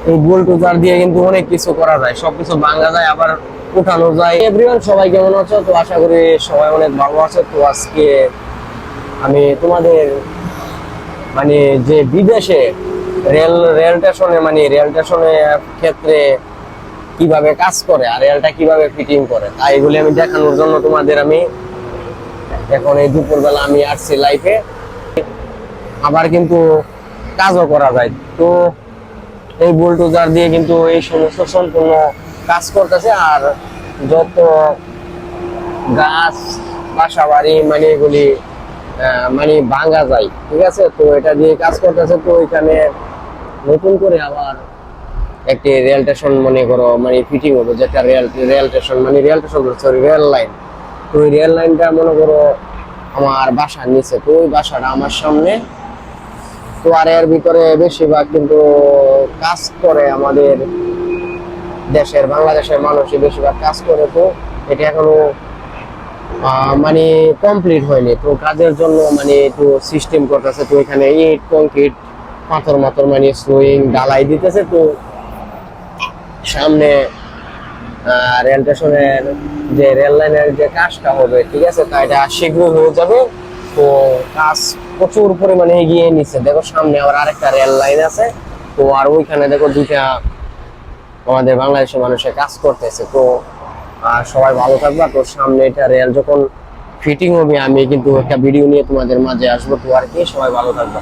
এই বুলডোজার দিয়ে কিন্তু অনেক কিছু করা যায়, সবকিছু ভাঙা যায় আবার উঠানো যায়। এভরিওয়ান, সবাই কেমন আছো? তো আশা করি সবাই অনেক ভালো আছে। তো আজকে আমি তোমাদের মানে যে বিদেশে রেল স্টেশনে রেল স্টেশনের ক্ষেত্রে কিভাবে কাজ করে আর রেলটা কিভাবে ফিটিং করে, তাই এগুলি আমি দেখানোর জন্য তোমাদের আমি এখন এই দুপুরবেলা আমি আসছি লাইফে। আবার কিন্তু কাজও করা যায়। তো এই বুলডোজার দিয়ে কিন্তু এই সমস্ত সম্পূর্ণ কাজ করতেছে। আর যত গাছ বাসা বাড়ি এগুলি ভাঙা যায়, ঠিক আছে। তো এটা দিয়ে কাজ করতেছে। তো এখানে নতুন করে আবার একটি রেল স্টেশন মনে করো ফিটিং হবে, যেটা rail station sorry rail line. তো ওই রেল লাইনটা মনে করো আমার বাসার নিচে, তো ওই বাসাটা আমার সামনে। তো আর এর ভিতরে বেশিরভাগ কিন্তু কাজ করে আমাদের দেশের বাংলাদেশের মানুষই বেশিরভাগ কাজ করে। তো এটা এখনো কমপ্লিট হয়নি। তো কাজের জন্য একটু সিস্টেম করতেছে। তো এখানে ইট কংক্রিট পাথর মাথর স্লোয়িং ঢালাই দিতেছে। তো সামনে রেল স্টেশনের যে রেল লাইনের যে কাজটা হবে, ঠিক আছে, তা এটা শীঘ্র হয়ে যাবে। তো কাজ প্রচুর পরিমাণে এগিয়ে নিচ্ছে। দেখো সামনে আবার আরেকটা রেল লাইন আছে। তো আর ওইখানে দেখো দুইটা আমাদের বাংলাদেশের মানুষের কাজ করতেছে। তো সবাই ভালো থাকবা। তো সামনে এটা রেল যখন ফিটিং হবে আমি কিন্তু একটা ভিডিও নিয়ে তোমাদের মাঝে আসবো। তো আর কি, সবাই ভালো থাকবা।